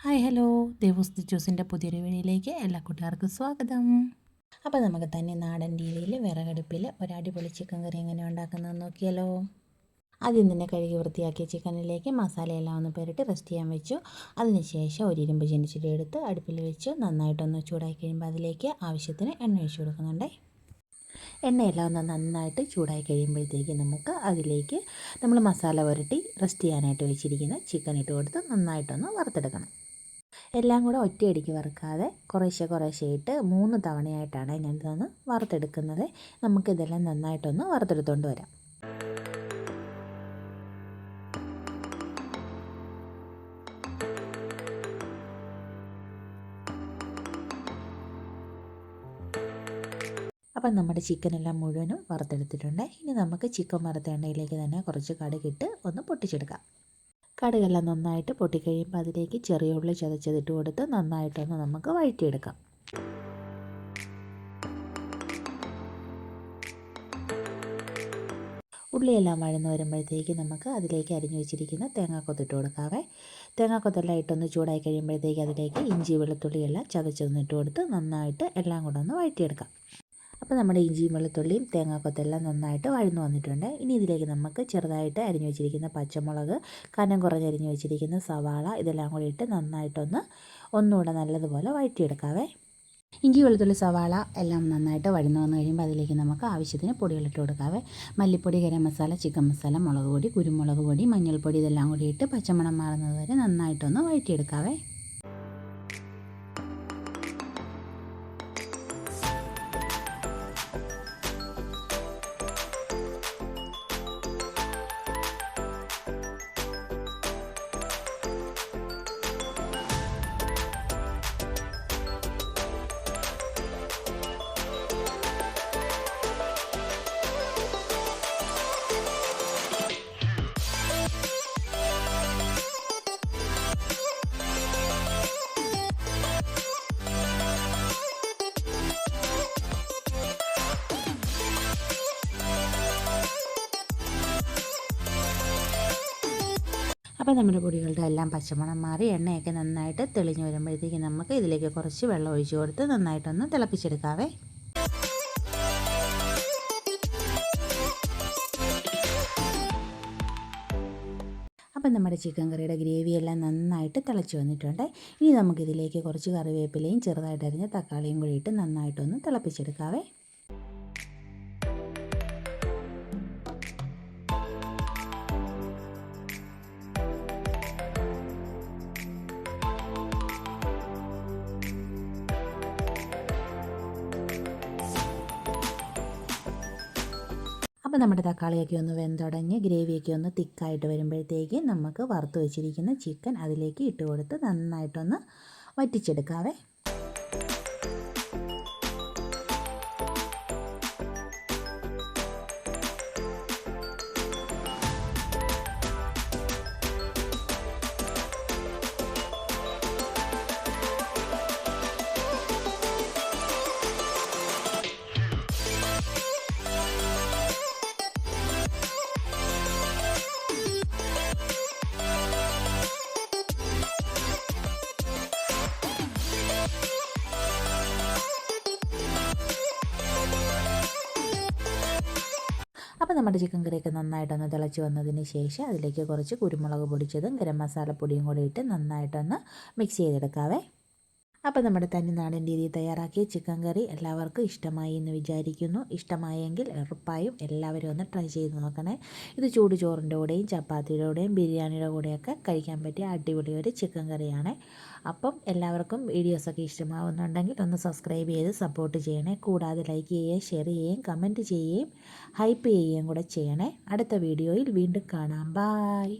Hi hello ദേവൂസ് ജ്യൂസിൻ്റെ പുതിയൊരു വീഡിയോയിലേക്ക് എല്ലാ കൂട്ടുകാർക്കും സ്വാഗതം. അപ്പോൾ നമുക്ക് തന്നെ നാടൻ രീതിയിൽ വിറകടുപ്പിൽ ഒരു അടിപൊളി ചിക്കൻ കറി എങ്ങനെ ഉണ്ടാക്കുന്നതെന്ന് നോക്കിയാലോ. ആദ്യം തന്നെ കഴുകി വൃത്തിയാക്കിയ ചിക്കനിലേക്ക് മസാലയെല്ലാം ഒന്ന് പുരട്ടി റെസ്റ്റ് ചെയ്യാൻ വെച്ചു. അതിനുശേഷം ഒരു ഇരുമ്പ് ചീനിച്ചട്ടി എടുത്ത് അടുപ്പിൽ വെച്ച് നന്നായിട്ടൊന്ന് ചൂടാക്കി കഴിയുമ്പോൾ അതിലേക്ക് ആവശ്യത്തിന് എണ്ണ ഒഴിച്ച് കൊടുക്കുന്നുണ്ട്. എണ്ണയെല്ലാം ഒന്ന് നന്നായിട്ട് ചൂടായി കഴിയുമ്പോഴത്തേക്ക് നമുക്ക് അതിലേക്ക് നമ്മൾ മസാല പുരട്ടി റെസ്റ്റ് ചെയ്യാനായിട്ട് വെച്ചിരിക്കുന്ന ചിക്കൻ ഇട്ട് കൊടുത്ത് നന്നായിട്ടൊന്ന് വറുത്തെടുക്കണം. എല്ലാം കൂടെ ഒറ്റയടിക്ക് വറുക്കാതെ കുറേശ്ശെ ഇട്ട് 3 തവണയായിട്ടാണ് ഞാനിതൊന്ന് വറുത്തെടുക്കുന്നത്. നമുക്കിതെല്ലാം നന്നായിട്ടൊന്ന് വറുത്തെടുത്തുകൊണ്ട് വരാം. അപ്പം നമ്മുടെ ചിക്കനെല്ലാം മുഴുവനും വറുത്തെടുത്തിട്ടുണ്ട്. ഇനി നമുക്ക് ചിക്കൻ വറുത്ത എണ്ണയിലേക്ക് തന്നെ കുറച്ച് കടുകിട്ട് ഒന്ന് പൊട്ടിച്ചെടുക്കാം. കടുകെല്ലാം നന്നായിട്ട് പൊട്ടിക്കഴിയുമ്പോൾ അതിലേക്ക് ചെറിയ ഉള്ളി ചതച്ചതിട്ട് കൊടുത്ത് നന്നായിട്ടൊന്ന് നമുക്ക് വഴറ്റിയെടുക്കാം. ഉള്ളിയെല്ലാം വഴന്ന് വരുമ്പോഴത്തേക്ക് നമുക്ക് അതിലേക്ക് അരിഞ്ഞു വെച്ചിരിക്കുന്ന തേങ്ങാക്കൊത്തിട്ട് കൊടുക്കാവേ. തേങ്ങാക്കൊത്തെല്ലാം ഇട്ടൊന്ന് ചൂടായി കഴിയുമ്പോഴത്തേക്ക് അതിലേക്ക് ഇഞ്ചി വെളുത്തുള്ളിയെല്ലാം ചതച്ചൊന്നിട്ട് കൊടുത്ത് നന്നായിട്ട് എല്ലാം കൂടെ ഒന്ന് വഴറ്റിയെടുക്കാം. അപ്പോൾ നമ്മുടെ ഇഞ്ചിയും വെളുത്തുള്ളിയും തേങ്ങാക്കൊത്തെല്ലാം നന്നായിട്ട് വഴന്നു വന്നിട്ടുണ്ട്. ഇനി ഇതിലേക്ക് നമുക്ക് ചെറുതായിട്ട് അരിഞ്ഞു വെച്ചിരിക്കുന്ന പച്ചമുളക്, കനം കുറഞ്ഞരിഞ്ഞു വെച്ചിരിക്കുന്ന സവാള ഇതെല്ലാം കൂടി ഇട്ട് ഒന്നുകൂടെ നല്ലതുപോലെ വഴറ്റിയെടുക്കാവേ. ഇഞ്ചി വെളുത്തുള്ളി സവാള എല്ലാം നന്നായിട്ട് വഴന്നു വന്നു കഴിയുമ്പോൾ അതിലേക്ക് നമുക്ക് ആവശ്യത്തിന് പൊടികളിട്ട് കൊടുക്കാവേ. മല്ലിപ്പൊടി, ഗരം മസാല, ചിക്കൻ മസാല, മുളക് പൊടി, കുരുമുളക് പൊടി, മഞ്ഞൾപ്പൊടി ഇതെല്ലാം കൂടി ഇട്ട് പച്ചമണം മാറുന്നത് വരെ നന്നായിട്ടൊന്ന് വഴറ്റിയെടുക്കാവേ. അപ്പോൾ നമ്മുടെ പൊടികളുടെ എല്ലാം പച്ചമണം മാറി എണ്ണയൊക്കെ നന്നായിട്ട് തെളിഞ്ഞ് വരുമ്പോഴത്തേക്ക് നമുക്ക് ഇതിലേക്ക് കുറച്ച് വെള്ളം ഒഴിച്ച് കൊടുത്ത് നന്നായിട്ടൊന്ന് തിളപ്പിച്ചെടുക്കാവേ. അപ്പം നമ്മുടെ ചിക്കൻ കറിയുടെ ഗ്രേവിയെല്ലാം നന്നായിട്ട് തിളച്ച് വന്നിട്ടുണ്ട്. ഇനി നമുക്കിതിലേക്ക് കുറച്ച് കറിവേപ്പിലയും ചെറുതായിട്ട് അരിഞ്ഞ തക്കാളിയും കൂടി ഇട്ട് നന്നായിട്ടൊന്ന് തിളപ്പിച്ചെടുക്കാവേ. അപ്പോൾ നമ്മുടെ തക്കാളിയൊക്കെ ഒന്ന് വെന്തുടങ്ങി ഗ്രേവിയൊക്കെ ഒന്ന് തിക്കായിട്ട് വരുമ്പോഴത്തേക്ക് നമുക്ക് വറുത്ത് വെച്ചിരിക്കുന്ന ചിക്കൻ അതിലേക്ക് ഇട്ട് കൊടുത്ത് നന്നായിട്ടൊന്ന് വറ്റിച്ചെടുക്കാവേ. അപ്പോൾ നമ്മുടെ ചിക്കൻ കറിയൊക്കെ നന്നായിട്ടൊന്ന് തിളച്ച് വന്നതിന് ശേഷം അതിലേക്ക് കുറച്ച് കുരുമുളക് പൊടിച്ചതും ഗരം മസാലപ്പൊടിയും കൂടി ഇട്ട് നന്നായിട്ടൊന്ന് മിക്സ് ചെയ്തെടുക്കാവേ. അപ്പോൾ നമ്മുടെ തനിനാടൻ രീതിയിൽ തയ്യാറാക്കിയ ചിക്കൻ കറി എല്ലാവർക്കും ഇഷ്ടമായി എന്ന് വിചാരിക്കുന്നു. ഇഷ്ടമായെങ്കിൽ ഉറപ്പായും എല്ലാവരും ഒന്ന് ട്രൈ ചെയ്ത് നോക്കണേ. ഇത് ചൂട് ചോറിൻ്റെ കൂടെയും ചപ്പാത്തിയുടെ കൂടെയും ബിരിയാണിയുടെ കൂടെയൊക്കെ കഴിക്കാൻ പറ്റിയ അടിപൊളി ഒരു ചിക്കൻ കറിയാണ്. അപ്പം എല്ലാവർക്കും വീഡിയോസൊക്കെ ഇഷ്ടമാവുന്നുണ്ടെങ്കിൽ ഒന്ന് സബ്സ്ക്രൈബ് ചെയ്ത് സപ്പോർട്ട് ചെയ്യണേ. കൂടാതെ ലൈക്ക് ചെയ്യുകയും ഷെയർ ചെയ്യുകയും കമൻറ്റ് ചെയ്യുകയും ഹൈപ്പ് ചെയ്യുകയും കൂടെ ചെയ്യണേ. അടുത്ത വീഡിയോയിൽ വീണ്ടും കാണാം. ബായ്.